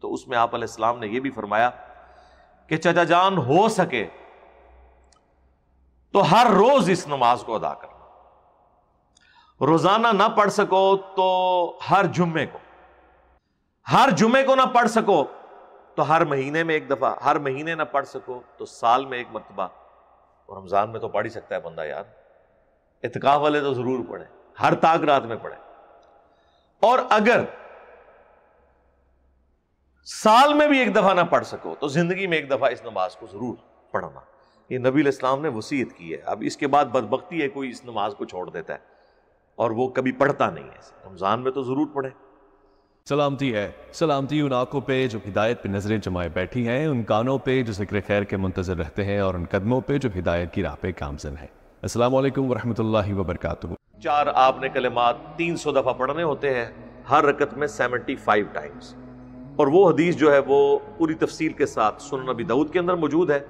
تو اس میں آپ علیہ السلام نے یہ بھی فرمایا کہ چچا جان ہو سکے تو ہر روز اس نماز کو ادا کرنا، روزانہ نہ پڑھ سکو تو ہر جمعے کو نہ پڑھ سکو تو ہر مہینے میں ایک دفعہ، ہر مہینے نہ پڑھ سکو تو سال میں ایک مرتبہ، اور رمضان میں تو پڑھ ہی سکتا ہے بندہ یار، اعتکاف والے تو ضرور پڑھیں، ہر تاک رات میں پڑھیں۔ اور اگر سال میں بھی ایک دفعہ نہ پڑھ سکو تو زندگی میں ایک دفعہ اس نماز کو ضرور پڑھنا۔ یہ نبی علیہ السلام نے وصیت کی ہے۔ اب اس کے بعد بدبختی ہے کوئی اس نماز کو چھوڑ دیتا ہے اور وہ کبھی پڑھتا نہیں ہے، رمضان میں تو ضرور پڑھے۔ سلامتی ہے، سلامتی ان آنکھوں پہ جو ہدایت پہ نظریں جمائے بیٹھی ہیں، ان کانوں پہ جو ذکر خیر کے منتظر رہتے ہیں، اور ان قدموں پہ جو ہدایت کی راہ پہ گامزن ہیں۔ السلام علیکم ورحمۃ اللہ وبرکاتہ۔ 4 آپ نے کلمات 300 دفعہ پڑھنے ہوتے ہیں، ہر رکعت میں 75 ٹائمز۔ اور وہ حدیث جو ہے وہ پوری تفصیل کے ساتھ سنن نبی داؤد کے اندر موجود ہے،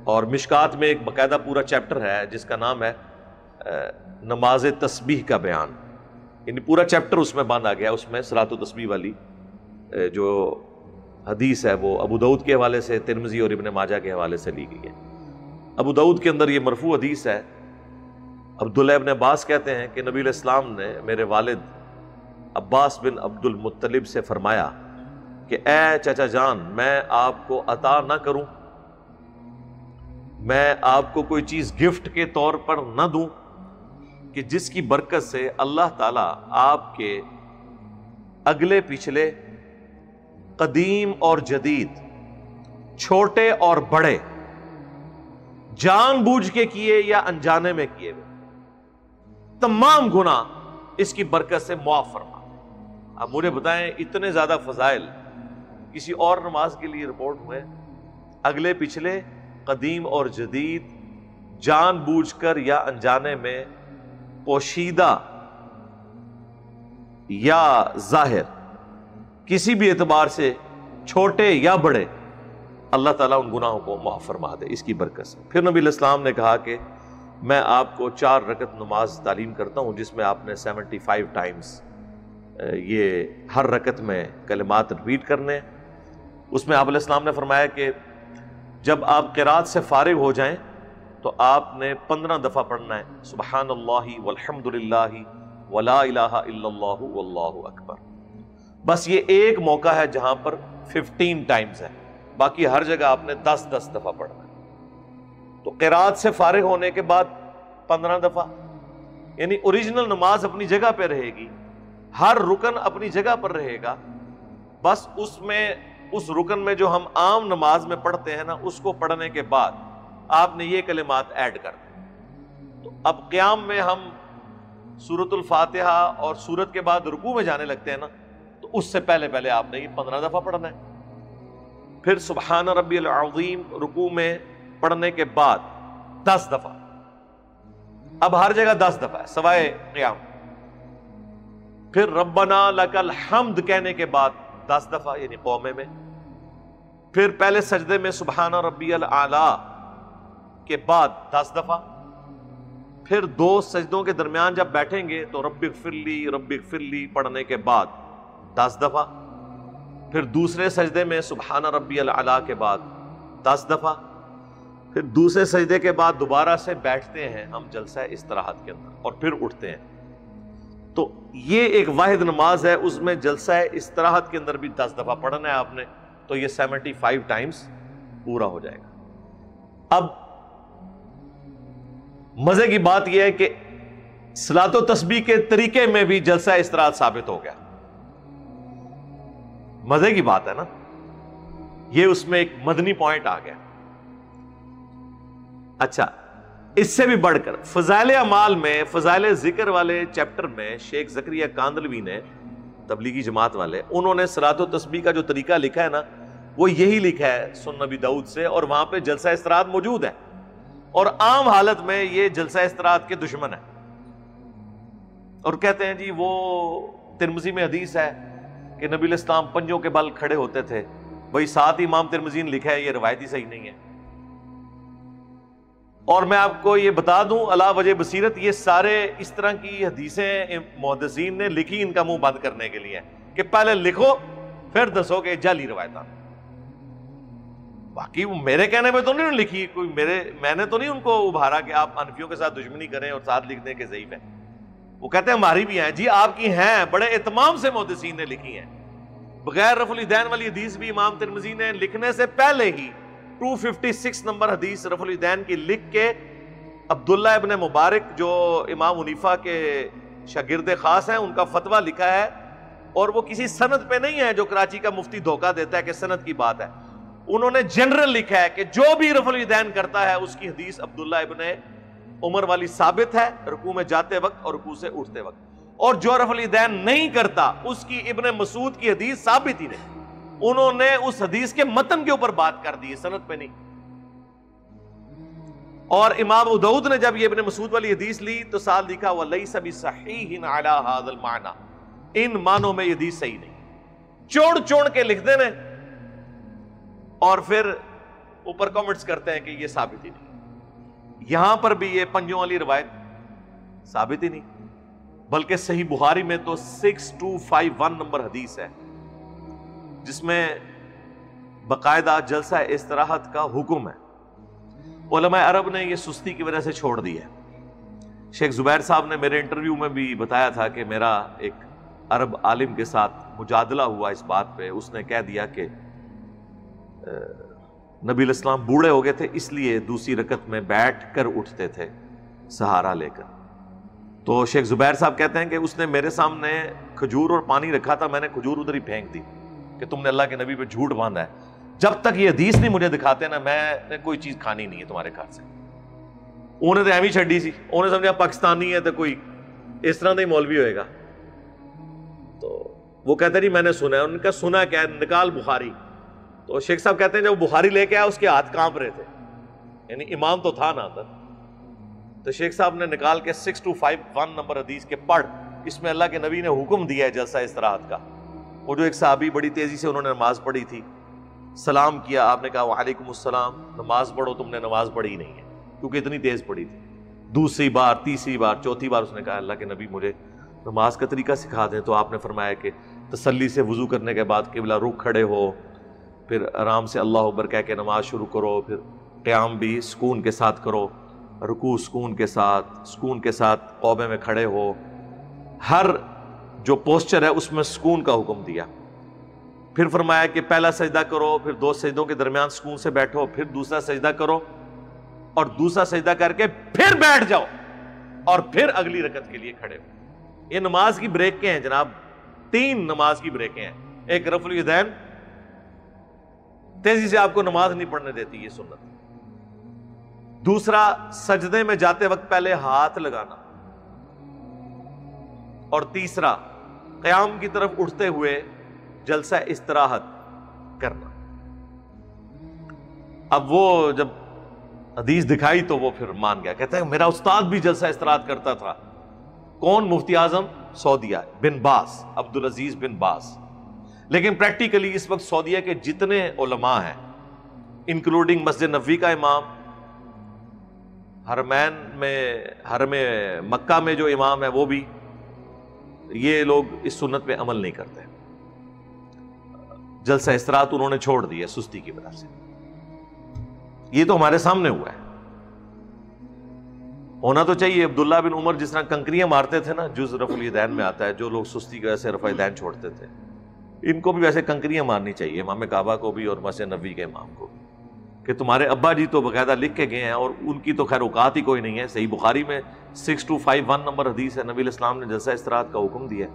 اور مشکات میں ایک باقاعدہ پورا چیپٹر ہے جس کا نام ہے نماز تسبیح کا بیان، یعنی پورا چیپٹر اس میں باندھا گیا۔ اس میں صلاۃ و تسبیح والی جو حدیث ہے وہ ابو داؤد کے حوالے سے، ترمذی اور ابن ماجہ کے حوالے سے لی گئی ہے۔ ابو داؤد کے اندر یہ مرفوع حدیث ہے، عبداللہ ابن عباس کہتے ہیں کہ نبی علیہ السلام نے میرے والد عباس بن عبد المطلب سے فرمایا کہ اے چچا جان، میں آپ کو عطا نہ کروں، میں آپ کو کوئی چیز گفٹ کے طور پر نہ دوں کہ جس کی برکت سے اللہ تعالیٰ آپ کے اگلے پچھلے، قدیم اور جدید، چھوٹے اور بڑے، جان بوجھ کے کیے یا انجانے میں کیے ہوئے تمام گناہ اس کی برکت سے معاف فرما دے۔ اب مجھے بتائیں اتنے زیادہ فضائل کسی اور نماز کے لیے رپورٹ ہوئے؟ اگلے پچھلے، قدیم اور جدید، جان بوجھ کر یا انجانے میں، پوشیدہ یا ظاہر، کسی بھی اعتبار سے چھوٹے یا بڑے، اللہ تعالیٰ ان گناہوں کو معاف فرما دے اس کی برکت سے۔ پھر نبی علیہ السلام نے کہا کہ میں آپ کو 4 رکعت نماز تعلیم کرتا ہوں جس میں آپ نے 75 ٹائمز یہ ہر رکعت میں کلمات ریپیٹ کرنے۔ اس میں آپ علیہ السلام نے فرمایا کہ جب آپ قرات سے فارغ ہو جائیں تو آپ نے 15 دفعہ پڑھنا ہے سبحان اللہ والحمد للہ ولا الہ الا اللہ واللہ اکبر۔ بس یہ ایک موقع ہے جہاں پر 15 ٹائمز ہے، باقی ہر جگہ آپ نے 10 دفعہ پڑھنا ہے۔ تو قرات سے فارغ ہونے کے بعد 15 دفعہ، یعنی اوریجنل نماز اپنی جگہ پہ رہے گی، ہر رکن اپنی جگہ پر رہے گا، بس اس رکن میں جو ہم عام نماز میں پڑھتے ہیں نا، اس کو پڑھنے کے بعد آپ نے یہ کلمات ایڈ کر دیں۔ تو اب قیام میں ہم سورۃ الفاتحہ اور سورت کے بعد رکوع میں جانے لگتے ہیں نا، تو اس سے پہلے آپ نے یہ 15 دفعہ پڑھنا ہے۔ پھر سبحان ربی العظیم رکوع میں پڑھنے کے بعد 10 دفعہ، اب ہر جگہ 10 دفعہ ہے سوائے قیام۔ پھر ربنا لک الحمد کہنے کے بعد 10 دفعہ یعنی قومے میں۔ پھر پہلے سجدے میں سبحان ربی الاعلی کے بعد 10 دفعہ۔ پھر 2 سجدوں کے درمیان جب بیٹھیں گے تو رب اغفر لی پڑھنے کے بعد 10 دفعہ۔ پھر دوسرے سجدے میں سبحان ربی الاعلی کے بعد 10 دفعہ۔ پھر دوسرے سجدے کے بعد دوبارہ سے بیٹھتے ہیں ہم جلسہ استراحت کے اندر اور پھر اٹھتے ہیں۔ تو یہ ایک واحد نماز ہے، اس میں جلسہ استراحت کے اندر بھی 10 دفعہ پڑھنا ہے آپ نے، تو یہ 75 ٹائمز پورا ہو جائے گا۔ اب مزے کی بات یہ ہے کہ صلاۃ و تسبیح کے طریقے میں بھی جلسہ استراحت ثابت ہو گیا۔ مزے کی بات ہے نا، یہ اس میں ایک مدنی پوائنٹ آ گیا۔ اچھا، اس سے بھی بڑھ کر فضائل اعمال میں، فضائل ذکر والے چیپٹر میں شیخ زکریا کاندلوی نے، تبلیغی جماعت والے، انہوں نے صلاۃ و تسبیح کا جو طریقہ لکھا ہے نا، وہ یہی لکھا ہے سنن نبی داؤد سے، اور وہاں پہ جلسہ استراحت موجود ہے، اور عام حالت میں یہ جلسہ استراحت کے دشمن ہے، اور کہتے ہیں جی وہ ترمذی میں حدیث ہے کہ نبی علیہ السلام پنجوں کے بل کھڑے ہوتے تھے، وہی ساتھ ہی امام ترمذی نے لکھا ہے، یہ روایتی صحیح نہیں ہے۔ اور میں آپ کو یہ بتا دوں علا وجہ بصیرت، یہ سارے اس طرح کی حدیثیں محدثین نے لکھی ان کا منہ بند کرنے کے لیے کہ پہلے لکھو پھر دسو کہ جعلی روایت. باقی وہ میرے کہنے میں تو نہیں لکھی کوئی، میں نے تو نہیں ان کو ابھارا کہ آپ حنفیوں کے ساتھ دشمنی کریں اور ساتھ لکھ دیں کہ ضعیف ہے. وہ کہتے ہیں ہماری بھی ہیں. جی آپ کی ہیں، بڑے اہتمام سے محدثین نے لکھی ہیں. بغیر رفع الیدین والی حدیث بھی امام ترمذی نے لکھنے سے پہلے ہی 256 نمبر حدیث رفع الیدین کی لکھ کے عبداللہ ابن مبارک جو امام حنیفہ کے شاگرد خاص ہیں ان کا فتویٰ لکھا ہے، اور وہ کسی سند پہ نہیں ہے جو کراچی کا مفتی دھوکہ دیتا ہے کہ سند کی بات ہے. انہوں نے جنرل لکھا ہے کہ جو بھی رفع الیدین کرتا ہے اس کی حدیث عبداللہ ابن عمر والی ثابت ہے رکوع میں جاتے وقت اور رکوع سے اٹھتے وقت، اور جو رفع الیدین نہیں کرتا اس کی ابن مسعود کی حدیث ثابت ہی نہیں. انہوں نے اس حدیث کے متن کے اوپر بات کر دی ہے، سند پہ نہیں. اور امام ابو داؤد نے جب یہ ابن مسعود والی حدیث لی تو ساتھ لکھا وَلَيْسَ بِصَحِيحٍ عَلَى هَذَا الْمَعْنَى، ان معنوں میں یہ حدیث صحیح نہیں. چوڑ کے لکھ دینے اور پھر اوپر کامنٹس کرتے ہیں کہ یہ ثابت ہی نہیں. یہاں پر بھی یہ پنجوں والی روایت ثابت ہی نہیں، بلکہ صحیح بخاری میں تو 6251 نمبر حدیث ہے جس میں باقاعدہ جلسہ استراحت کا حکم ہے. علماء عرب نے یہ سستی کی وجہ سے چھوڑ دی ہے. شیخ زبیر صاحب نے میرے انٹرویو میں بھی بتایا تھا کہ میرا ایک عرب عالم کے ساتھ مجادلہ ہوا اس بات پہ. اس نے کہہ دیا کہ نبی علیہ السلام بوڑھے ہو گئے تھے اس لیے دوسری رکعت میں بیٹھ کر اٹھتے تھے سہارا لے کر. تو شیخ زبیر صاحب کہتے ہیں کہ اس نے میرے سامنے کھجور اور پانی رکھا تھا، میں نے کھجور ادھر ہی پھینک دی کہ تم نے اللہ کے نبی پہ جھوٹ باندھا ہے. جب تک یہ حدیث نہیں مجھے دکھاتے نا میں نے کوئی چیز کھانی نہیں ہے تمہارے گھر سے. انہیں تو ایویں چھڈی سی، انہیں سمجھا پاکستانی ہے تو کوئی اس طرح کا مولوی ہوئے گا. تو وہ کہتے نہیں میں نے سنا ہے. ان کا سنا کیا ہے؟ نکال بخاری. تو شیخ صاحب کہتے ہیں جب بخاری لے کے آیا اس کے ہاتھ کانپ رہے تھے، یعنی ایمان تو تھا نا اندر. تو شیخ صاحب نے نکال کے 6251 نمبر حدیث کے پڑھ، اس میں اللہ کے نبی نے حکم دیا ہے جلسہ استراحت کا. وہ جو ایک صحابی بڑی تیزی سے انہوں نے نماز پڑھی تھی، سلام کیا، آپ نے کہا وعلیکم السلام، نماز پڑھو. تم نے نماز پڑھی نہیں ہے کیونکہ اتنی تیز پڑھی تھی. دوسری بار، تیسری بار، چوتھی بار اس نے کہا اللہ کے نبی مجھے نماز کا طریقہ سکھا دیں. تو آپ نے فرمایا کہ تسلی سے وضو کرنے کے بعد قبلہ رخ کھڑے ہو، پھر آرام سے اللہ اکبر کہہ کے نماز شروع کرو، پھر قیام بھی سکون کے ساتھ کرو، رکوع سکون کے ساتھ قوبے میں کھڑے ہو. ہر جو پوسچر ہے اس میں سکون کا حکم دیا. پھر فرمایا کہ پہلا سجدہ کرو، پھر 2 سجدوں کے درمیان سکون سے بیٹھو، پھر دوسرا سجدہ کرو اور دوسرا سجدہ کر کے پھر بیٹھ جاؤ اور پھر اگلی رکعت کے لیے کھڑے ہو. یہ نماز کی بریکیں ہیں جناب، 3 نماز کی بریکیں ہیں. ایک رفع الیدین، تیزی سے آپ کو نماز نہیں پڑھنے دیتی یہ سنت. دوسرا سجدے میں جاتے وقت پہلے ہاتھ لگانا، اور تیسرا قیام کی طرف اٹھتے ہوئے جلسہ استراحت کرنا. اب وہ جب حدیث دکھائی تو وہ پھر مان گیا، کہتا ہے میرا استاد بھی جلسہ استراحت کرتا تھا. کون؟ مفتی اعظم سعودیہ بن باز، عبدالعزیز بن باز. لیکن پریکٹیکلی اس وقت سعودیہ کے جتنے علماء ہیں انکلوڈنگ مسجد نبوی کا امام، حرم مکہ میں جو امام ہے وہ بھی، یہ لوگ اس سنت پہ عمل نہیں کرتے. جلسہ استراحت انہوں نے چھوڑ دی ہے سستی کی وجہ سے. یہ تو ہمارے سامنے ہوا ہے. ہونا تو چاہیے. عبداللہ بن عمر جس طرح کنکریاں مارتے تھے نا، جز رفع الیدین میں آتا ہے، جو لوگ سستی کی وجہ سے رفع الیدین چھوڑتے تھے، ان کو بھی ویسے کنکریاں مارنی چاہیے، امام کعبہ کو بھی اور مسجد نبوی کے امام کو بھی، کہ تمہارے ابا جی تو باقاعدہ لکھ کے گئے ہیں اور ان کی تو خیر اوقات ہی کوئی نہیں ہے. صحیح بخاری میں 6251 نمبر حدیث ہے، نبی علیہ السلام نے جلسہ استراحت کا حکم دیا.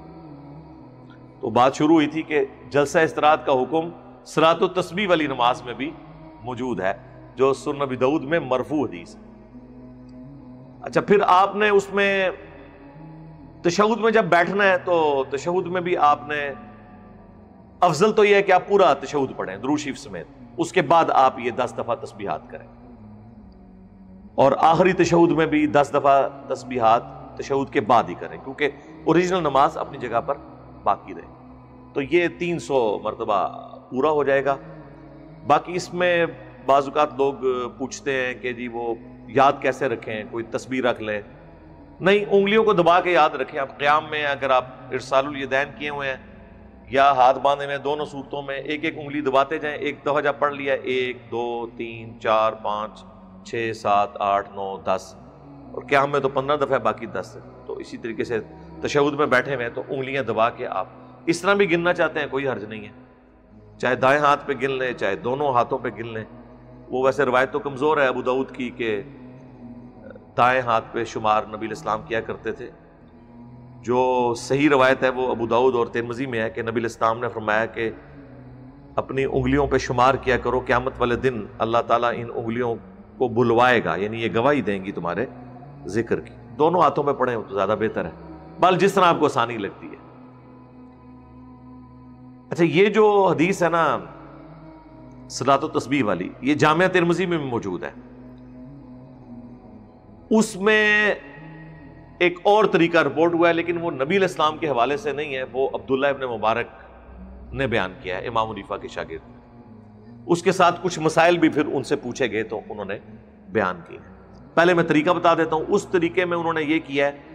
تو بات شروع ہوئی تھی کہ جلسہ استراحت کا حکم صلاۃ التسبیح والی نماز میں بھی موجود ہے جو سنن ابی داؤد میں مرفوع حدیث ہے. اچھا، پھر آپ نے اس میں تشہد میں جب بیٹھنا ہے تو تشہد میں بھی آپ نے افضل تو یہ ہے کہ آپ پورا تشہد پڑھیں درود شریف سمیت، اس کے بعد آپ یہ 10 دفعہ تسبیحات کریں، اور آخری تشہد میں بھی 10 دفعہ تسبیحات تشہد کے بعد ہی کریں، کیونکہ اوریجنل نماز اپنی جگہ پر باقی رہے. تو یہ 300 مرتبہ پورا ہو جائے گا. باقی اس میں بعض اوقات لوگ پوچھتے ہیں کہ جی وہ یاد کیسے رکھیں، کوئی تسبیح رکھ لیں. نہیں، انگلیوں کو دبا کے یاد رکھیں. آپ قیام میں اگر آپ ارسال الیدین کیے ہوئے ہیں یا ہاتھ باندھے میں دونوں صورتوں میں ایک ایک انگلی دباتے جائیں. ایک دفعہ جب پڑھ لیا 1 2 3 4 5 6 7 8 9 10 اور قیام میں تو 15 دفعہ باقی 10 ہے. تو اسی طریقے سے تشہد میں بیٹھے ہوئے تو انگلیاں دبا کے آپ اس طرح بھی گننا چاہتے ہیں کوئی حرج نہیں ہے, چاہے دائیں ہاتھ پہ گن لیں چاہے دونوں ہاتھوں پہ گن لیں. وہ ویسے روایت تو کمزور ہے ابو داؤد کی کہ دائیں ہاتھ پہ شمار نبی علیہ السلام کیا کرتے تھے. جو صحیح روایت ہے وہ ابو داؤد اور ترمذی میں ہے کہ نبی علیہ السلام نے فرمایا کہ اپنی انگلیوں پہ شمار کیا کرو, قیامت والے دن اللہ تعالیٰ ان انگلیوں کو بلوائے گا, یعنی یہ گواہی دیں گی تمہارے ذکر کی. دونوں ہاتھوں پہ پڑھیں تو زیادہ بہتر ہے, بل جس طرح آپ کو آسانی لگتی ہے. اچھا, یہ جو حدیث ہے نا صلاۃ و تسبیح والی, یہ جامعہ ترمذی میں بھی موجود ہے. اس میں ایک اور طریقہ رپورٹ ہوا ہے لیکن وہ نبی علیہ السلام کے حوالے سے نہیں ہے, وہ عبداللہ ابن مبارک نے بیان کیا ہے, امام حنیفہ کے شاگرد. اس کے ساتھ کچھ مسائل بھی پھر ان سے پوچھے گئے تو انہوں نے بیان کیے. پہلے میں طریقہ بتا دیتا ہوں. اس طریقے میں انہوں نے یہ کیا ہے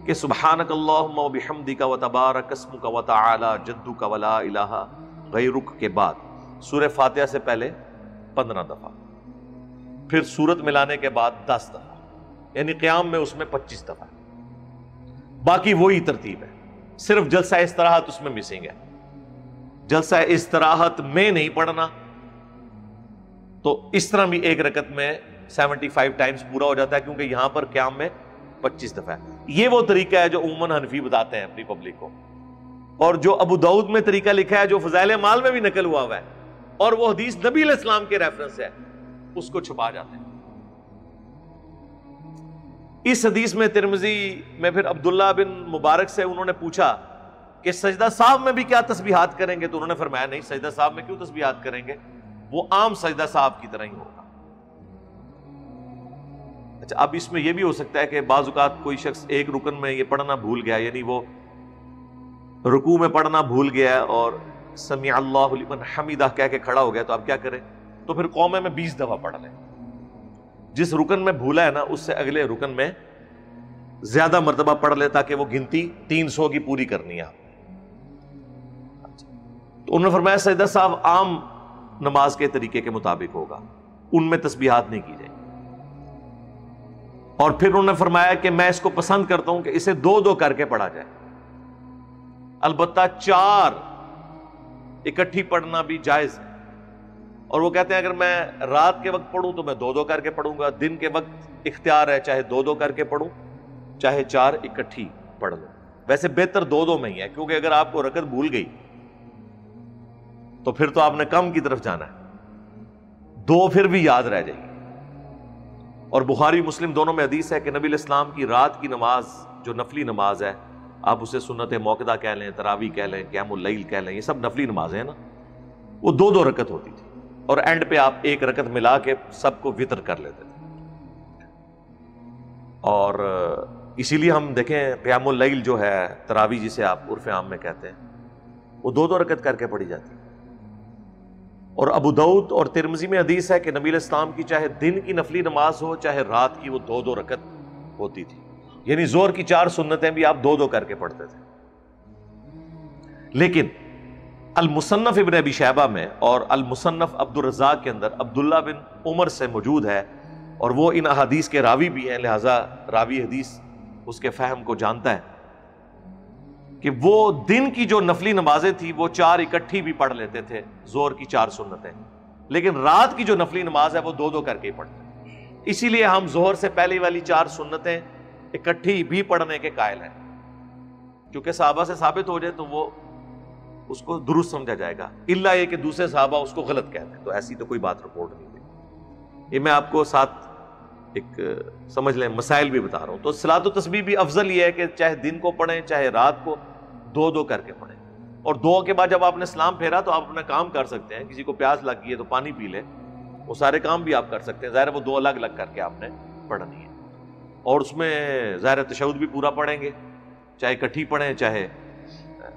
کہ سبحانک اللہم و بحمدک و تبارک اسمک و تعالی جدک و لا الہ غیرک کے بعد سورہ فاتحہ سے پہلے 15 دفعہ, پھر سورت ملانے کے بعد 10 دفعہ, یعنی قیام میں اس میں 25 دفعہ. باقی وہی ترتیب ہے, صرف جلسہ استراحت اس میں مسنگ ہے. جلسہ استراحت میں نہیں پڑھنا, تو اس طرح بھی ایک رکعت میں 75 ٹائمز پورا ہو جاتا ہے, کیونکہ یہاں پر قیام میں 25 دفعہ ہے. یہ وہ طریقہ ہے جو عموماً حنفی بتاتے ہیں اپنی پبلک کو, اور جو ابو داؤد میں طریقہ لکھا ہے جو فضائل اعمال میں بھی نقل ہوا ہے اور وہ حدیث نبی علیہ السلام کے ریفرنس ہے, اس کو چھپا جاتے ہیں. اس حدیث میں ترمذی میں پھر عبداللہ بن مبارک سے انہوں نے پوچھا کہ سجدہ صاحب میں بھی کیا تسبیحات کریں گے, تو انہوں نے فرمایا نہیں, سجدہ صاحب میں کیوں تسبیحات کریں گے, وہ عام سجدہ صاحب کی طرح ہی ہوگا. اچھا, اب اس میں یہ بھی ہو سکتا ہے کہ بعض اوقات کوئی شخص ایک رکن میں یہ پڑھنا بھول گیا, یعنی وہ رکوع میں پڑھنا بھول گیا اور سمیع اللہ لمن حمیدہ کہہ کے کھڑا ہو گیا, تو اب کیا کریں, تو پھر قومے میں 20 دفعہ پڑھ لیں. جس رکن میں بھولا ہے نا اس سے اگلے رکن میں زیادہ مرتبہ پڑھ لے, تاکہ وہ گنتی 300 کی پوری کرنی ہے. تو انہوں نے فرمایا سجدہ صاحب عام نماز کے طریقے کے مطابق ہوگا, ان میں تسبیحات نہیں کی جائیں. اور پھر انہوں نے فرمایا کہ میں اس کو پسند کرتا ہوں کہ اسے 2 کر کے پڑھا جائے, البتہ 4 اکٹھی پڑھنا بھی جائز ہے. اور وہ کہتے ہیں اگر میں رات کے وقت پڑھوں تو میں 2 کر کے پڑھوں گا, دن کے وقت اختیار ہے چاہے 2 کر کے پڑھوں چاہے 4 اکٹھی پڑھ لوں. ویسے بہتر 2 میں ہی ہے, کیونکہ اگر آپ کو رکعت بھول گئی تو پھر تو آپ نے کم کی طرف جانا ہے, 2 پھر بھی یاد رہ جائے گی. اور بخاری مسلم دونوں میں حدیث ہے کہ نبی علیہ السلام کی رات کی نماز جو نفلی نماز ہے, آپ اسے سنت موقدہ کہہ لیں, تراویح کہہ لیں, قیام اللیل کہہ لیں, یہ سب نفلی نمازیں ہیں نا, وہ 2 رکعت ہوتی تھی, اور اینڈ پہ آپ 1 رکعت ملا کے سب کو وطر کر لیتے تھے. اور اسی لیے ہم دیکھیں قیام اللیل جو ہے تراویح جسے آپ عرف عام میں کہتے ہیں, وہ 2 رکعت کر کے پڑھی جاتی ہے. اور ابو داؤد اور ترمذی میں حدیث ہے کہ نبی علیہ السلام کی چاہے دن کی نفلی نماز ہو چاہے رات کی, وہ 2 رکعت ہوتی تھی. یعنی ظہر کی 4 سنتیں بھی آپ 2 کر کے پڑھتے تھے. لیکن المصنف ابن ابی شیبہ میں اور المصنف عبد الرزاق کے اندر عبداللہ بن عمر سے موجود ہے, اور وہ ان احادیث کے راوی بھی ہیں, لہٰذا راوی حدیث اس کے فہم کو جانتا ہے کہ وہ دن کی جو نفلی نمازیں تھی وہ 4 اکٹھی بھی پڑھ لیتے تھے, ظہر کی 4 سنتیں, لیکن رات کی جو نفلی نماز ہے وہ 2 کر کے ہی پڑھتے. اسی لیے ہم ظہر سے پہلے والی 4 سنتیں اکٹھی بھی پڑھنے کے قائل ہیں, کیونکہ صحابہ سے ثابت ہو جائے تو وہ اس کو درست سمجھا جائے گا, الا یہ کہ دوسرے صحابہ اس کو غلط کہتے ہیں, تو ایسی تو کوئی بات رپورٹ نہیں ہوئی. یہ میں آپ کو ساتھ ایک سمجھ لیں مسائل بھی بتا رہا ہوں. تو صلاۃ و تسبیح بھی افضل یہ ہے کہ چاہے دن کو پڑھیں چاہے رات کو 2 کر کے پڑھیں, اور 2 کے بعد جب آپ نے سلام پھیرا تو آپ اپنا کام کر سکتے ہیں. کسی کو پیاس لگ گئی ہے تو پانی پی لے, وہ سارے کام بھی آپ کر سکتے ہیں. ظاہر ہے وہ 2 الگ الگ کر کے آپ نے پڑھنی ہے, اور اس میں ظاہر تشہد بھی پورا پڑھیں گے, چاہے اکٹھی پڑھیں چاہے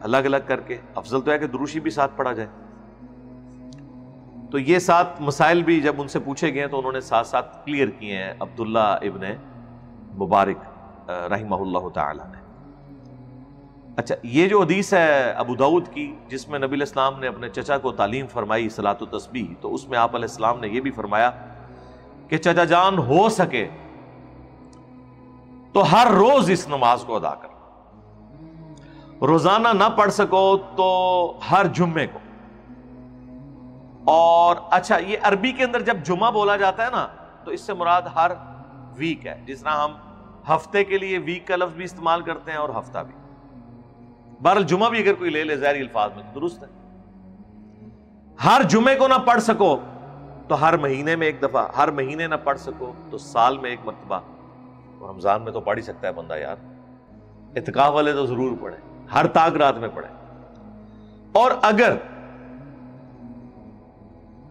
الگ الگ کر کے. افضل تو ہے کہ دروشی بھی ساتھ پڑھا جائے. تو یہ 7 مسائل بھی جب ان سے پوچھے گئے تو انہوں نے ساتھ ساتھ کلیئر کیے ہیں عبداللہ ابن مبارک رحمہ اللہ تعالی نے. اچھا، یہ جو حدیث ہے ابو داؤد کی جس میں نبی علیہ السلام نے اپنے چچا کو تعلیم فرمائی صلاۃ و تسبیح، تو اس میں آپ علیہ السلام نے یہ بھی فرمایا کہ چچا جان ہو سکے تو ہر روز اس نماز کو ادا کرنا، روزانہ نہ پڑھ سکو تو ہر جمعے کو۔ اور اچھا، یہ عربی کے اندر جب جمعہ بولا جاتا ہے نا تو اس سے مراد ہر ویک ہے، جس طرح ہم ہفتے کے لیے ویک کا لفظ بھی استعمال کرتے ہیں اور ہفتہ بھی۔ بہرحال جمعہ بھی اگر کوئی لے لے ظاہری الفاظ میں تو درست ہے۔ ہر جمعے کو نہ پڑھ سکو تو ہر مہینے میں ایک دفعہ، ہر مہینے نہ پڑھ سکو تو سال میں ایک مرتبہ۔ رمضان میں تو پڑھ ہی سکتا ہے بندہ یار، اعتکاف والے تو ضرور پڑھیں، ہر تاک رات میں پڑھیں۔ اور اگر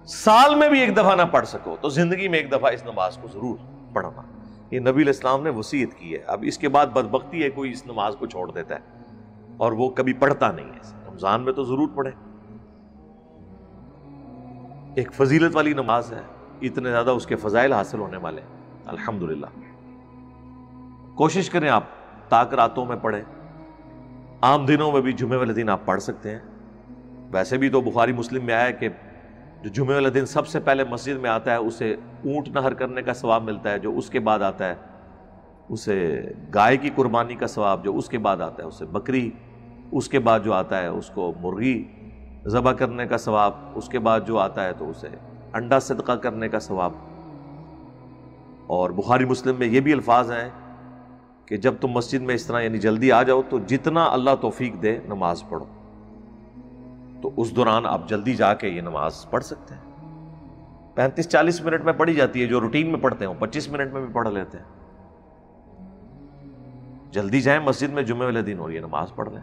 سال میں بھی ایک دفعہ نہ پڑھ سکو تو زندگی میں ایک دفعہ اس نماز کو ضرور پڑھنا۔ یہ نبی علیہ السلام نے وصیت کی ہے۔ اب اس کے بعد بدبختی ہے کوئی اس نماز کو چھوڑ دیتا ہے اور وہ کبھی پڑھتا نہیں ہے۔ رمضان میں تو ضرور پڑھیں، ایک فضیلت والی نماز ہے، اتنے زیادہ اس کے فضائل حاصل ہونے والے ہیں الحمدللہ۔ کوشش کریں آپ تاک راتوں میں پڑھیں، عام دنوں میں بھی جمعے والے دن آپ پڑھ سکتے ہیں۔ ویسے بھی تو بخاری مسلم میں آیا ہے کہ جو جمعے والے دن سب سے پہلے مسجد میں آتا ہے اسے اونٹ نہر کرنے کا ثواب ملتا ہے، جو اس کے بعد آتا ہے اسے گائے کی قربانی کا ثواب، جو اس کے بعد آتا ہے اسے بکری، اس کے بعد جو آتا ہے اس کو مرغی ذبح کرنے کا ثواب، اس کے بعد جو آتا ہے تو اسے انڈا صدقہ کرنے کا ثواب۔ اور بخاری مسلم میں یہ بھی الفاظ ہیں کہ جب تم مسجد میں اس طرح یعنی جلدی آ جاؤ تو جتنا اللہ توفیق دے نماز پڑھو، تو اس دوران آپ جلدی جا کے یہ نماز پڑھ سکتے ہیں۔ 35-40 منٹ میں پڑھی جاتی ہے، جو روٹین میں پڑھتے ہیں 25 منٹ میں بھی پڑھ لیتے ہیں۔ جلدی جائیں مسجد میں جمعے والے دن اور یہ نماز پڑھ لیں۔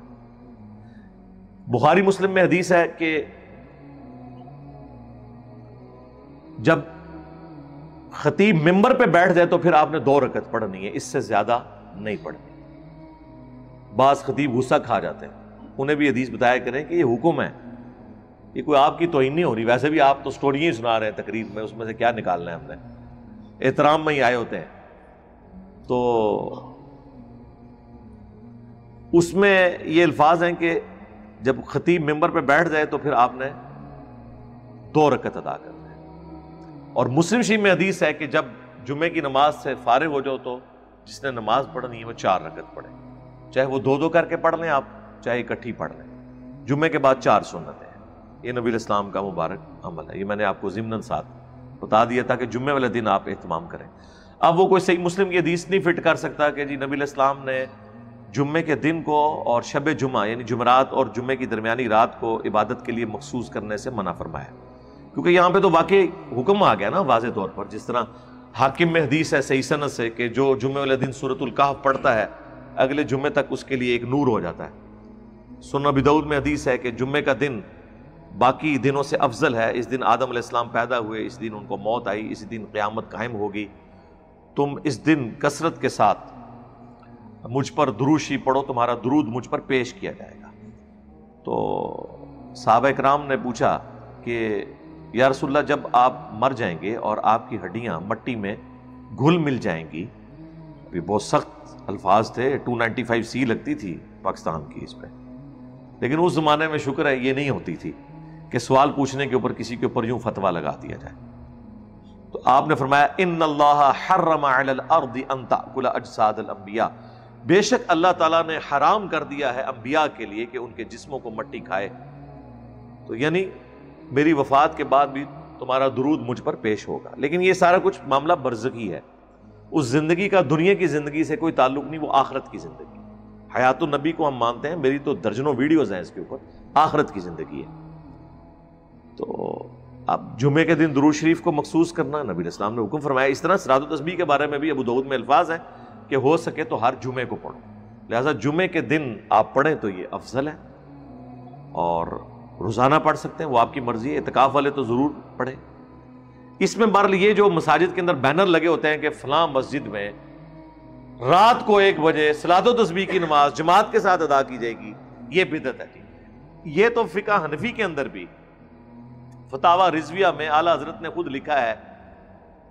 بخاری مسلم میں حدیث ہے کہ جب خطیب ممبر پہ بیٹھ جائے تو پھر آپ نے 2 رکعت پڑھنی ہے، اس سے زیادہ نہیں پڑھنی۔ بعض خطیب غصہ کھا جاتے ہیں، انہیں بھی حدیث بتایا کریں کہ یہ حکم ہے، یہ کوئی آپ کی توہین نہیں ہو رہی۔ ویسے بھی آپ تو سٹوریاں ہی سنا رہے ہیں تقریر میں، اس میں سے کیا نکالنا ہے ہم نے، احترام میں ہی آئے ہوتے ہیں۔ تو اس میں یہ الفاظ ہیں کہ جب خطیب ممبر پہ بیٹھ جائے تو پھر آپ نے 2 رکعت ادا کرنا ہے۔ اور مسلم شریف میں حدیث ہے کہ جب جمعے کی نماز سے فارغ ہو جاؤ تو جس نے نماز پڑھنی ہے وہ 4 رکعت پڑھے، چاہے وہ 2 کر کے پڑھ لیں آپ، چاہے اکٹھی پڑھ لیں۔ جمعے کے بعد 4 سنتیں ہیں، یہ نبی علیہ السلام کا مبارک عمل ہے۔ یہ میں نے آپ کو ضمناً ساتھ بتا دیا تھا کہ جمعے والے دن آپ اہتمام کریں۔ اب وہ کوئی صحیح مسلم کی حدیث نہیں فٹ کر سکتا کہ جی نبی علیہ السلام نے جمعے کے دن کو اور شب جمعہ یعنی جمعرات اور جمعے کی درمیانی رات کو عبادت کے لیے مخصوص کرنے سے منع فرمایا، کیونکہ یہاں پہ تو واقعی حکم آ گیا نا واضح طور پر۔ جس طرح حاکم میں حدیث ہے صحیح سند سے کہ جو جمعے والے دن سورۃ الکہف پڑھتا ہے اگلے جمعے تک اس کے لیے ایک نور ہو جاتا ہے۔ سنن ابی داؤد میں حدیث ہے کہ جمعے کا دن باقی دنوں سے افضل ہے، اس دن آدم علیہ السلام پیدا ہوئے، اس دن ان کو موت آئی، اس دن قیامت قائم ہوگی، تم اس دن کثرت کے ساتھ مجھ پر درود شریف پڑھو، تمہارا درود مجھ پر پیش کیا جائے گا۔ تو صحابہ کرام نے پوچھا کہ یا رسول اللہ جب آپ مر جائیں گے اور آپ کی ہڈیاں مٹی میں گھل مل جائیں گی، ابھی بہت سخت الفاظ تھے، 295C لگتی تھی پاکستان کی اس پہ، لیکن اس زمانے میں شکر ہے یہ نہیں ہوتی تھی کہ سوال پوچھنے کے اوپر کسی کے اوپر یوں فتویٰ لگا دیا جائے۔ تو آپ نے فرمایا ان اللہ حرم علی الارض ان تأکل اجساد الانبیاء، بے شک اللہ تعالیٰ نے حرام کر دیا ہے انبیاء کے لیے کہ ان کے جسموں کو مٹی کھائے، تو یعنی میری وفات کے بعد بھی تمہارا درود مجھ پر پیش ہوگا۔ لیکن یہ سارا کچھ معاملہ برزخی ہے، اس زندگی کا دنیا کی زندگی سے کوئی تعلق نہیں، وہ آخرت کی زندگی۔ حیات النبی کو ہم مانتے ہیں، میری تو درجنوں ویڈیوز ہیں اس کے اوپر، آخرت کی زندگی ہے۔ تو اب جمعے کے دن درود شریف کو مخصوص کرنا نبی علیہ السلام نے حکم فرمایا۔ اس طرح صلاۃ و تسبیح کے بارے میں بھی ابو داؤد میں الفاظ ہیں کہ ہو سکے تو ہر جمعے کو پڑھو، لہٰذا جمعے کے دن آپ پڑھیں تو یہ افضل ہے، اور روزانہ پڑھ سکتے ہیں وہ آپ کی مرضی ہے، اعتکاف والے تو ضرور پڑھیں۔ اس میں بہرحال یہ جو مساجد کے اندر بینر لگے ہوتے ہیں کہ فلاں مسجد میں رات کو 1 بجے صلاۃ و تسبیح کی نماز جماعت کے ساتھ ادا کی جائے گی، یہ بدعت ہے جی۔ یہ تو فقہ حنفی کے اندر بھی فتاوی رضویہ میں اعلیٰ حضرت نے خود لکھا ہے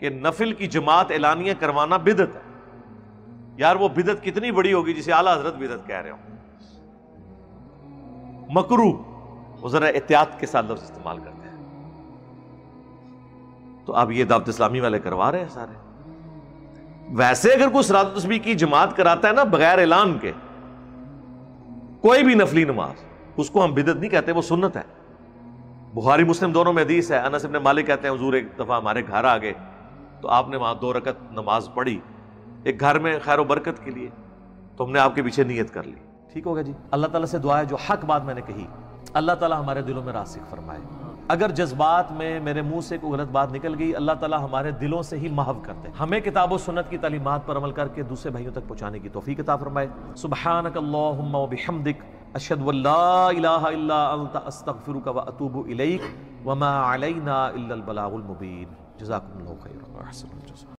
کہ نفل کی جماعت اعلانیہ کروانا بدعت ہے۔ یار وہ بدعت کتنی بڑی ہوگی جسے اعلیٰ حضرت بدعت کہہ رہے ہوں۔ مکروہ، وہ ذرا احتیاط کے ساتھ لفظ استعمال کرتے ہیں. تو اب یہ دعوت اسلامی والے کروا رہے ہیں سارے. ویسے اگر کوئی صلاۃ و تسبیح کی جماعت کراتا ہے نا بغیر اعلان کے، کوئی بھی نفلی نماز، اس کو ہم بدعت نہیں کہتے، وہ سنت ہے. بخاری مسلم دونوں میں حدیث ہے، انس بن مالک کہتے ہیں حضور ایک دفعہ ہمارے گھر آ گئے تو آپ نے وہاں 2 رکعت نماز پڑھی ایک گھر میں خیر و برکت کے لیے، تو ہم نے آپ کے پیچھے نیت کر لی. ٹھیک ہوگا جی. اللہ تعالیٰ سے دعا ہے جو حق بات میں نے کہی اللہ تعالیٰ ہمارے دلوں میں راسخ فرمائے. اگر جذبات میں میرے منہ سے کوئی غلط بات نکل گئی، اللہ تعالیٰ ہمارے دلوں سے ہی محو کر دے. ہمیں کتاب و سنت کی تعلیمات پر عمل کر کے دوسرے بھائیوں تک پہنچانے کی توفیق عطا فرمائے. سبحانک اللہم و بحمدک، اشہد ان لا الہ الا انت، استغفرک و اتوب الیک، وما علینا الا البلاغ المبین. جزاکم اللہ خیرا.